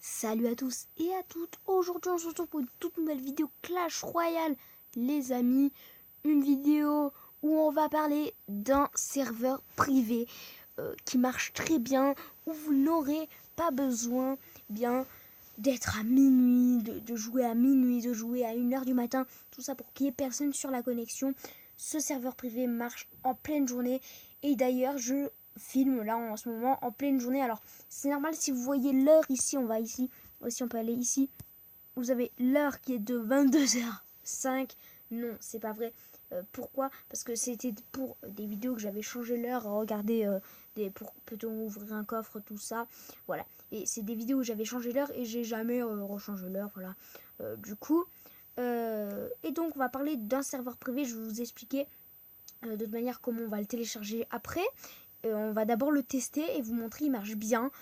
Salut à tous et à toutes. Aujourd'hui on se retrouve pour une toute nouvelle vidéo Clash Royale, les amis. Une vidéo où on va parler d'un serveur privé qui marche très bien, où vous n'aurez pas besoin bien d'être à minuit, de jouer à minuit, de jouer à 1h du matin, tout ça pour qu'il n'y ait personne sur la connexion. Ce serveur privé marche en pleine journée et d'ailleurs je filme là en ce moment en pleine journée. Alors c'est normal si vous voyez l'heure ici, on va ici, aussi on peut aller ici. Vous avez l'heure qui est de 22h05. Non, c'est pas vrai. Pourquoi? Parce que c'était pour des vidéos que j'avais changé l'heure. Regardez, pour peut-on ouvrir un coffre, tout ça. Voilà. Et c'est des vidéos où j'avais changé l'heure et j'ai jamais rechangé l'heure. Voilà. Du coup. Et donc, on va parler d'un serveur privé. Je vais vous expliquer de toute manière comment on va le télécharger après. On va d'abord le tester et vous montrer il marche bien.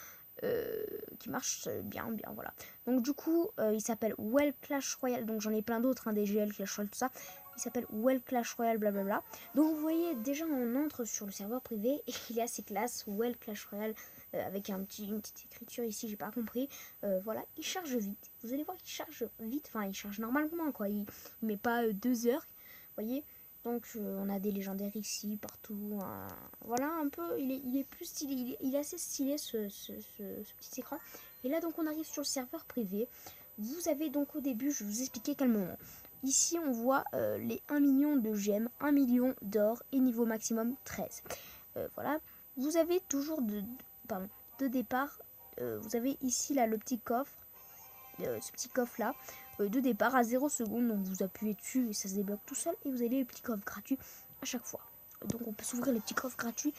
Qui marche bien, voilà. Donc du coup, il s'appelle Well Clash Royale. Donc j'en ai plein d'autres, hein, des GL, Clash Royale, tout ça. Il s'appelle Well Clash Royale, blablabla. Donc vous voyez, déjà on entre sur le serveur privé et il est assez classe, Well Clash Royale, avec une petite écriture ici, j'ai pas compris. Voilà, il charge vite. Vous allez voir qu'il charge vite, enfin il charge normalement, quoi. Il met pas 2 heures, vous voyez. Donc on a des légendaires ici, partout. Voilà, un peu, il est plus stylé, il est assez stylé ce petit écran. Et là donc on arrive sur le serveur privé. Vous avez donc au début, je vais vous expliquer quel moment. Ici on voit les 1 million de gemmes, 1 million d'or et niveau maximum 13. Voilà, vous avez toujours de départ, vous avez ici là le petit coffre. Ce petit coffre là de départ à 0 secondes, donc vous appuyez dessus et ça se débloque tout seul et vous avez les petits coffres gratuits à chaque fois. Donc on peut s'ouvrir les petits coffres gratuits.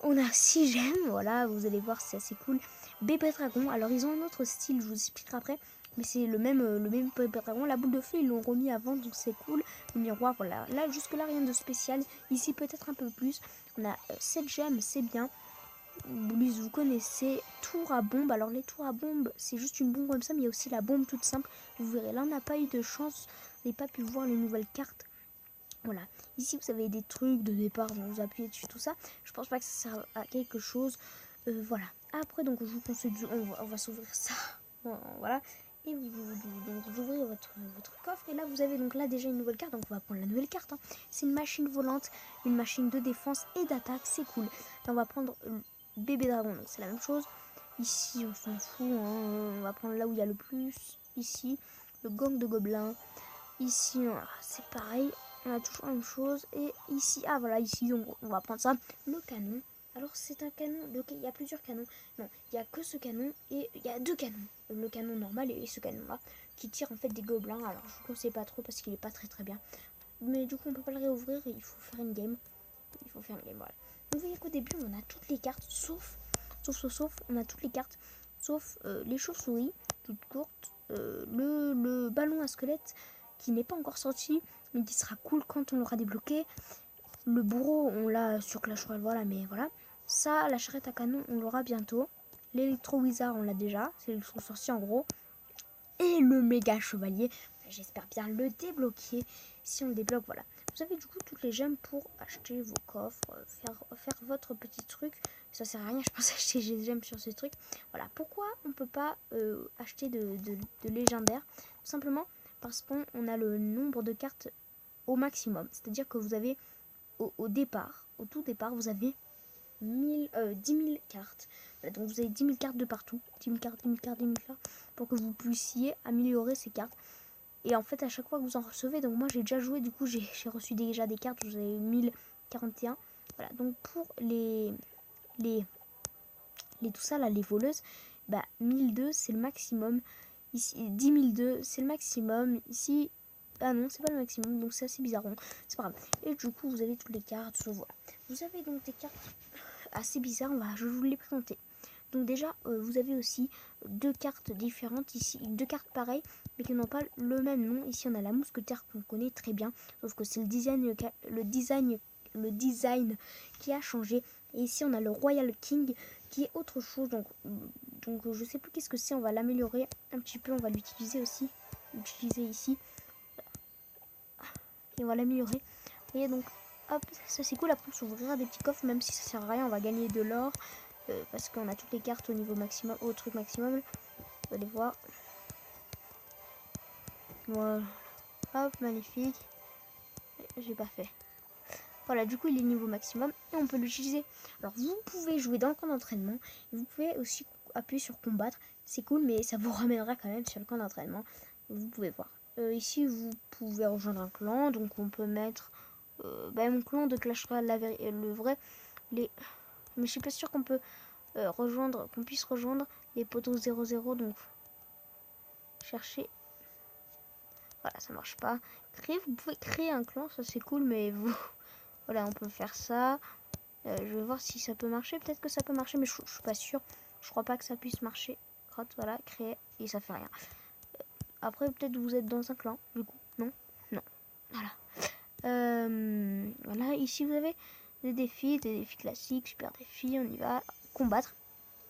On a 6 gemmes, voilà, vous allez voir, c'est assez cool. Bébé dragon, alors ils ont un autre style, je vous expliquerai après, mais c'est le même bébé dragon. La boule de feu ils l'ont remis avant, donc c'est cool. Le miroir, voilà, là jusque là rien de spécial. Ici peut-être un peu plus. On a 7 gemmes, c'est bien. Vous connaissez tour à bombe. Alors les tours à bombe, c'est juste une bombe comme ça, mais il y a aussi la bombe toute simple. Vous verrez, là on n'a pas eu de chance, vous n'avez pas pu voir les nouvelles cartes. Voilà, ici vous avez des trucs de départ, vous appuyez dessus, tout ça. Je pense pas que ça serve à quelque chose. Voilà, après donc je vous conseille, on va s'ouvrir ça. Voilà, et vous ouvrez votre coffre. Et là vous avez donc là déjà une nouvelle carte, donc on va prendre la nouvelle carte, hein. C'est une machine volante, une machine de défense et d'attaque, c'est cool. Là on va prendre bébé dragon, donc c'est la même chose. Ici on s'en fout, hein. On va prendre là où il y a le plus. Ici le gang de gobelins. Ici c'est pareil, on a toujours la même chose. Et ici, ah voilà, ici on va prendre ça, le canon. Alors c'est un canon, il y a plusieurs canons. Non, il n'y a que ce canon et il y a 2 canons. Le canon normal et ce canon là qui tire en fait des gobelins. Alors je vous conseille pas trop parce qu'il est pas très bien. Mais du coup on peut pas le réouvrir, il faut faire une game. Voilà. Donc vous voyez qu'au début on a toutes les cartes sauf, on a toutes les cartes sauf les chauves-souris toutes courtes, le ballon à squelette qui n'est pas encore sorti mais qui sera cool quand on l'aura débloqué. Le bourreau on l'a sur Clash Royale, voilà, mais voilà. Ça, la charrette à canon on l'aura bientôt. L'électro wizard on l'a déjà, c'est le sorcier en gros. Et le méga chevalier, j'espère bien le débloquer. Si on le débloque, voilà. Vous avez du coup toutes les gemmes pour acheter vos coffres, faire votre petit truc. Ça sert à rien, je pense, acheter des gemmes sur ce truc. Voilà, pourquoi on peut pas acheter de légendaires? Tout simplement parce qu'on a le nombre de cartes au maximum. C'est-à-dire que vous avez au départ, au tout départ, vous avez 10 000 cartes. Voilà, donc vous avez 10 000 cartes de partout. 10 000 cartes, 10 000 cartes, 10 000 cartes. Pour que vous puissiez améliorer ces cartes. Et en fait, à chaque fois que vous en recevez, donc moi j'ai déjà joué, du coup j'ai reçu déjà des cartes. Vous avez 1041. Voilà, donc pour les tout ça là, les voleuses, bah 1002 c'est le maximum. Ici, 10 002 c'est le maximum. Ici, ah non, c'est pas le maximum, donc c'est assez bizarre. C'est pas grave. Et du coup, vous avez toutes les cartes. Voilà. Vous avez donc des cartes assez bizarres. Je vais vous les présenter. Donc déjà, vous avez aussi 2 cartes différentes ici, 2 cartes pareilles, mais qui n'ont pas le même nom. Ici, on a la mousquetaire qu'on connaît très bien, sauf que c'est le design qui a changé. Et ici, on a le Royal King qui est autre chose. Donc je sais plus qu'est-ce que c'est. On va l'améliorer un petit peu. On va l'utiliser aussi. L'utiliser ici. Et on va l'améliorer. Et donc, hop, ça c'est cool. Après, on s'ouvrira des petits coffres, même si ça sert à rien. On va gagner de l'or. Parce qu'on a toutes les cartes au niveau maximum, au truc maximum. Vous allez voir. Voilà. Hop, magnifique. J'ai pas fait. Voilà, du coup, il est niveau maximum et on peut l'utiliser. Alors, vous pouvez jouer dans le camp d'entraînement. Vous pouvez aussi appuyer sur combattre. C'est cool, mais ça vous ramènera quand même sur le camp d'entraînement. Vous pouvez voir. Ici, vous pouvez rejoindre un clan. Donc, on peut mettre mon clan de Clash Royale, le vrai. Mais je suis pas sûre qu'on peut qu'on puisse rejoindre les poteaux 0-0. Donc, chercher. Voilà, ça marche pas. Vous pouvez créer un clan, ça c'est cool, mais vous... Voilà, on peut faire ça. Je vais voir si ça peut marcher. Peut-être que ça peut marcher, mais je suis pas sûre. Je crois pas que ça puisse marcher. Voilà, créer, et ça fait rien. Après, peut-être vous êtes dans un clan, du coup. Non. Voilà. Voilà, ici vous avez des défis classiques, super défis. On y va combattre.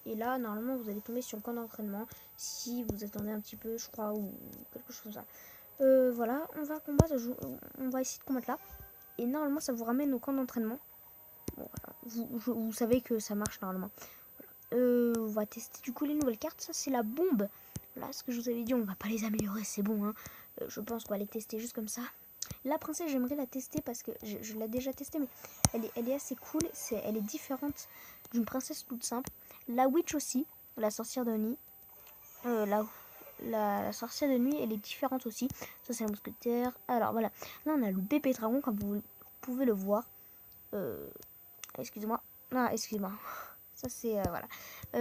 Et là, normalement, vous allez tomber sur le camp d'entraînement. Si vous attendez un petit peu, je crois, ou quelque chose comme ça. Voilà, on va combattre. On va essayer de combattre là. Et normalement, ça vous ramène au camp d'entraînement. Bon, voilà. Vous savez que ça marche normalement. On va tester du coup les nouvelles cartes. Ça, c'est la bombe. Là, ce que je vous avais dit, on va pas les améliorer, c'est bon. Hein. Je pense qu'on va les tester juste comme ça. La princesse, j'aimerais la tester parce que je l'ai déjà testée, mais elle est assez cool. Elle est différente d'une princesse toute simple. La witch aussi, la sorcière de nuit. La sorcière de nuit, elle est différente aussi. Ça, c'est la mousquetaire. Alors, voilà. Là, on a le bébé dragon, comme vous pouvez le voir. Excusez-moi. Ah, excusez-moi. Ça, c'est... voilà.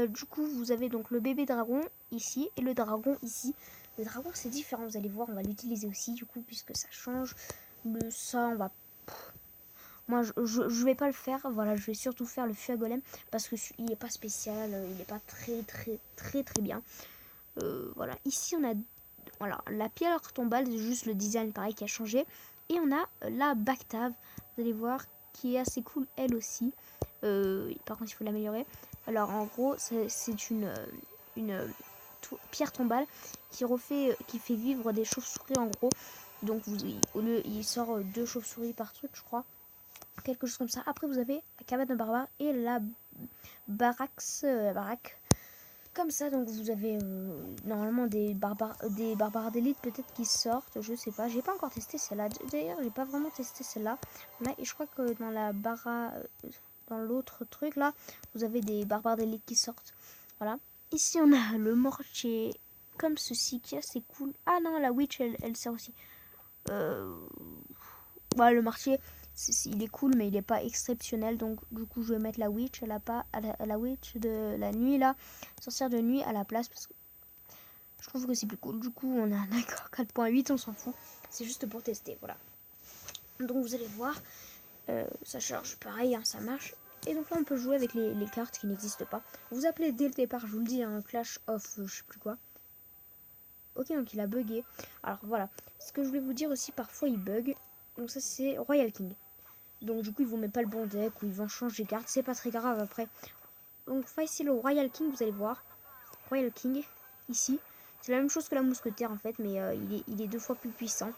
Du coup, vous avez donc le bébé dragon ici et le dragon ici. Le dragon, c'est différent. Vous allez voir, on va l'utiliser aussi, du coup, puisque ça change. Ça, on va... Moi, je vais pas le faire. Voilà, je vais surtout faire le feu à golem parce qu'il n'est pas spécial. Il n'est pas très bien. Voilà, ici on a la pierre tombale, c'est juste le design pareil qui a changé. Et on a la Bactave, vous allez voir, qui est assez cool elle aussi. Par contre il faut l'améliorer. Alors en gros c'est une pierre tombale qui fait vivre des chauves-souris en gros. Donc il sort 2 chauves-souris par truc je crois. Quelque chose comme ça. Après vous avez la cabane de barbare et la baraque. Comme ça, donc vous avez normalement des barbares d'élite peut-être qui sortent, je sais pas, j'ai pas encore testé celle-là. D'ailleurs, j'ai pas vraiment testé celle-là. Et je crois que dans dans l'autre truc là, vous avez des barbares d'élite qui sortent. Voilà. Ici, on a le mortier comme ceci qui est assez cool. Ah non, la witch, elle sert aussi. Voilà, le mortier, il est cool, mais il est pas exceptionnel. Donc, du coup, je vais mettre la witch la witch de la nuit, là, sorcière de nuit à la place. Parce que je trouve que c'est plus cool. Du coup, on a d'accord 4.8, on s'en fout. C'est juste pour tester, voilà. Donc, vous allez voir, ça charge pareil, hein, ça marche. Et donc là, on peut jouer avec les cartes qui n'existent pas. Vous appelez dès le départ, je vous le dis, un Clash of je sais plus quoi. Ok, donc il a bugué. Alors voilà, ce que je voulais vous dire aussi, parfois il bug. Donc ça c'est Royal King. Donc du coup ils vous mettent pas le bon deck ou ils vont changer de carte. C'est pas très grave après. Donc ici le Royal King, vous allez voir. Royal King, ici. C'est la même chose que la mousquetaire en fait, mais il est 2 fois plus puissant.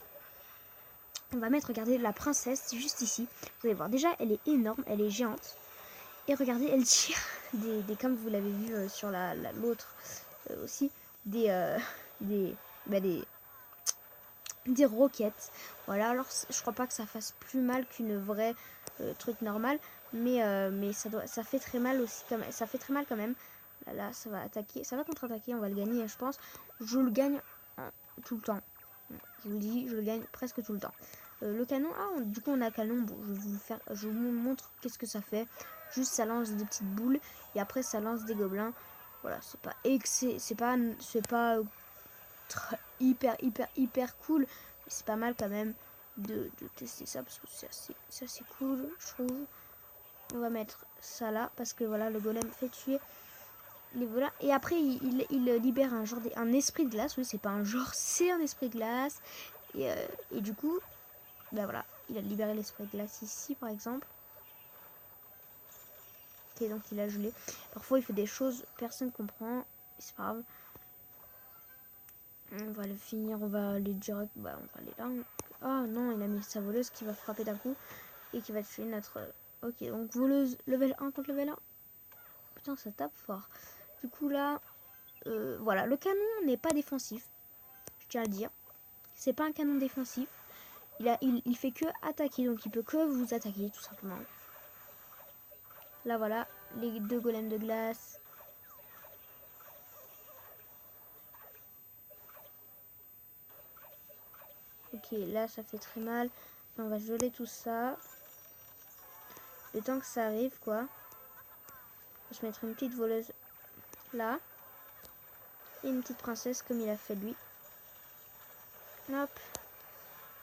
On va mettre, regardez, la princesse juste ici. Vous allez voir, déjà elle est énorme, elle est géante. Et regardez, elle tire comme vous l'avez vu sur l'autre aussi, des roquettes. Voilà, alors je crois pas que ça fasse plus mal qu'une vraie truc normal, mais ça fait très mal aussi ça fait très mal quand même. Là ça va attaquer, ça va contre-attaquer, on va le gagner je pense. Je le gagne tout le temps. Je vous le dis, je le gagne presque tout le temps. Le canon, du coup on a un canon, bon, je vous montre qu'est-ce que ça fait. Juste ça lance des petites boules et après ça lance des gobelins. Voilà, c'est pas hyper cool, mais c'est pas mal quand même de tester ça parce que c'est assez cool je trouve. On va mettre ça là parce que voilà, le golem fait tuer les volants et après il libère un esprit de glace. Oui, c'est pas un genre, c'est un esprit de glace et du coup voilà, il a libéré l'esprit de glace ici par exemple. Ok, donc il a gelé. Parfois il fait des choses personne comprend, c'est pas grave. On va le finir, on va aller direct, on va aller là. Ah non, il a mis sa voleuse qui va frapper d'un coup et qui va tuer notre... Ok, donc voleuse level 1 contre level 1. Putain, ça tape fort. Du coup là, voilà, le canon n'est pas défensif, je tiens à le dire. C'est pas un canon défensif. Il fait que attaquer, donc il peut que vous attaquer tout simplement. Là voilà, les 2 golems de glace. Ok, là ça fait très mal. On va geler tout ça. Le temps que ça arrive quoi. On va se mettre une petite voleuse là. Et une petite princesse comme il a fait lui. Hop.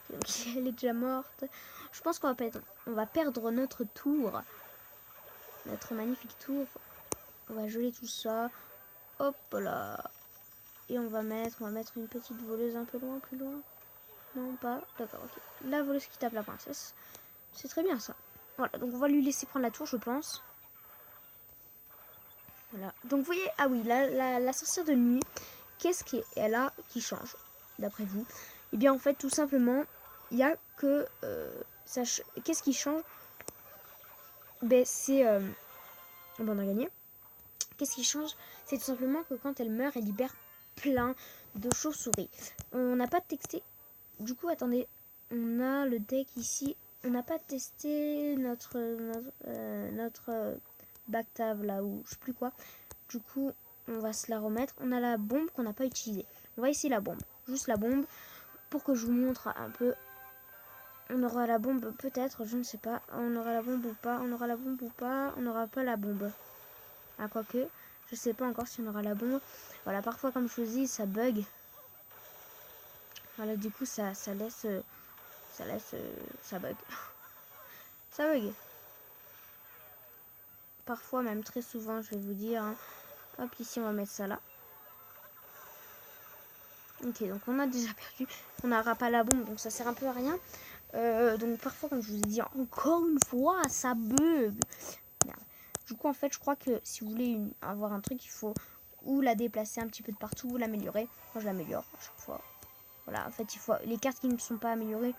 Donc elle est déjà morte. Je pense qu'on va perdre notre tour. Notre magnifique tour. On va geler tout ça. Hop là. Et on va mettre une petite voleuse un peu loin, plus loin. Non, pas. D'accord, ok. La voleuse qui tape la princesse. C'est très bien ça. Voilà, donc on va lui laisser prendre la tour, je pense. Voilà. Donc vous voyez, ah oui, la sorcière de nuit, qu'est-ce qu'elle a qui change, d'après vous? Eh bien, en fait, tout simplement, il n'y a que... qu'est-ce qui change? Ben, c'est... bon, on a gagné. Qu'est-ce qui change? C'est tout simplement que quand elle meurt, elle libère plein de chauves-souris. On n'a pas texté. Du coup, attendez. On a le deck ici. On n'a pas testé notre Bactave là ou je sais plus quoi. Du coup, on va se la remettre. On a la bombe qu'on n'a pas utilisée. On va essayer la bombe. Juste la bombe. Pour que je vous montre un peu. On aura la bombe peut-être, je ne sais pas. On aura la bombe ou pas. On aura la bombe ou pas. On n'aura pas la bombe. Ah, quoique, je sais pas encore si on aura la bombe. Voilà, parfois, comme je vous dis, ça bug. Voilà, du coup, ça laisse... ça bug. Ça bug. Parfois, même très souvent, je vais vous dire. Hein. Hop, ici, on va mettre ça là. Ok, donc on a déjà perdu. On n'aura pas la bombe, donc ça sert un peu à rien. Donc parfois, comme je vous ai dit, encore une fois, ça bug. Merde. Du coup, en fait, je crois que si vous voulez avoir un truc, il faut ou la déplacer un petit peu de partout, ou l'améliorer. Moi, je l'améliore à chaque fois. Voilà, en fait, il faut les cartes qui ne sont pas améliorées,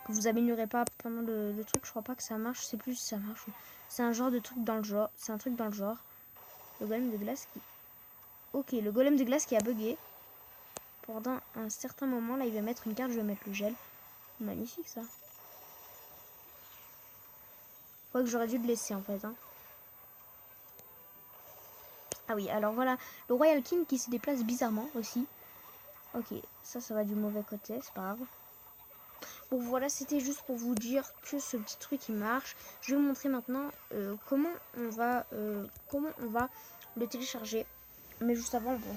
que vous améliorez pas pendant le truc, je crois pas que ça marche. C'est plus ça marche. C'est un genre de truc dans le genre. C'est un truc dans le genre. Le golem de glace qui... Ok, le golem de glace qui a bugué. Pendant un certain moment, là, il va mettre une carte, je vais mettre le gel. Magnifique, ça. Je crois que j'aurais dû le laisser, en fait. Hein. Ah oui, alors voilà. Le Royal King qui se déplace bizarrement, aussi. Ok, ça va du mauvais côté, c'est pas grave. Bon, voilà, c'était juste pour vous dire que ce petit truc, il marche. Je vais vous montrer maintenant comment on va le télécharger. Mais juste avant, bon,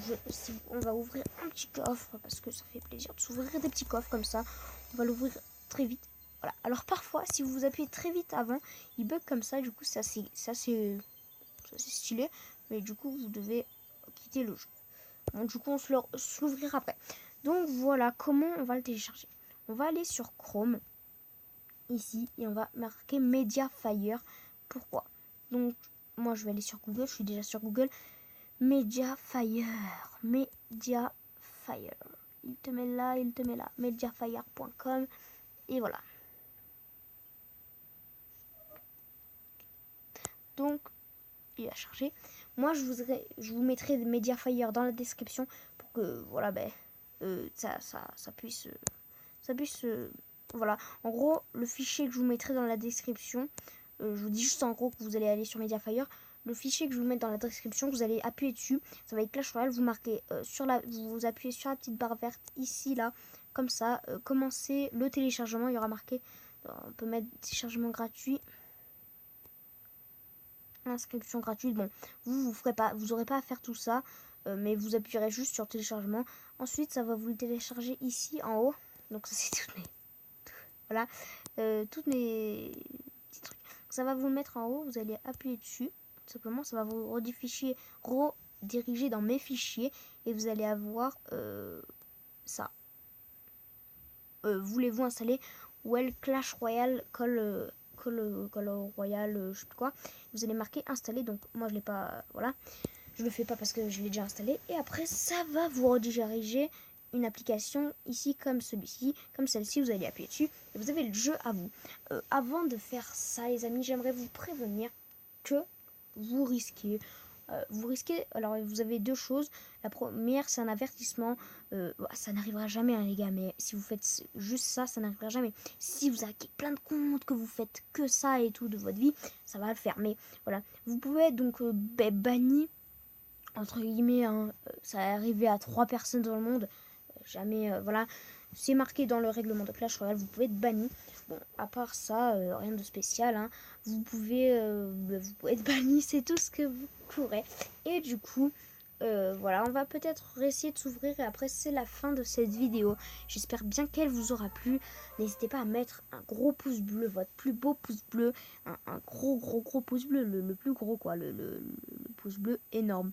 on va ouvrir un petit coffre parce que ça fait plaisir de s'ouvrir des petits coffres comme ça. On va l'ouvrir très vite. Voilà. Alors parfois, si vous appuyez très vite avant, il bug comme ça. Du coup, ça c'est stylé. Mais du coup, vous devez quitter le jeu. Bon, du coup, on se l'ouvrira après. Donc voilà comment on va le télécharger. On va aller sur Chrome ici et on va marquer Mediafire. Pourquoi? Donc moi je vais aller sur Google, je suis déjà sur Google. Mediafire. Il te met là, mediafire.com et voilà. Donc il va charger. Moi je vous mettrai Mediafire dans la description pour que voilà ça puisse voilà. En gros, le fichier que je vous mettrai dans la description, je vous dis juste en gros que vous allez aller sur Mediafire. Le fichier que je vous mets dans la description, vous allez appuyer dessus. Ça va être Clash Royale. Vous marquez vous appuyez sur la petite barre verte ici là, comme ça. Commencez le téléchargement. Il y aura marqué. On peut mettre téléchargement gratuit. Inscription gratuite. Bon, vous aurez pas à faire tout ça, mais vous appuierez juste sur téléchargement. Ensuite, ça va vous le télécharger ici en haut. Donc ça c'est toutes mes voilà, toutes mes petits trucs. Ça va vous le mettre en haut, vous allez appuyer dessus. Tout simplement, ça va vous rediriger dans mes fichiers et vous allez avoir ça. Voulez-vous installer Well Clash Royale Call Royale, je sais plus quoi. Vous allez marquer installer. Donc moi je l'ai pas, voilà, je le fais pas parce que je l'ai déjà installé. Et après ça va vous rediriger une application ici comme celui-ci, comme celle-ci, vous allez appuyer dessus et vous avez le jeu à vous. Avant de faire ça les amis, j'aimerais vous prévenir que vous risquez vous risquez, alors vous avez deux choses. La première, c'est un avertissement. Ça n'arrivera jamais, hein, les gars, mais si vous faites juste ça, ça n'arrivera jamais. Si vous hackez plein de comptes, que vous faites que ça et tout de votre vie, ça va le faire. Mais voilà, vous pouvez être donc banni, entre guillemets, hein, ça est arrivé à 3 personnes dans le monde. Jamais, voilà, c'est marqué dans le règlement de Clash Royale, vous pouvez être banni. Bon, à part ça, rien de spécial, hein. Vous pouvez être banni, c'est tout ce que vous pourrez. Et du coup, voilà, on va peut-être essayer de s'ouvrir et après c'est la fin de cette vidéo. J'espère bien qu'elle vous aura plu. N'hésitez pas à mettre un gros pouce bleu, votre plus beau pouce bleu, un gros pouce bleu, le plus gros quoi, le pouce bleu énorme.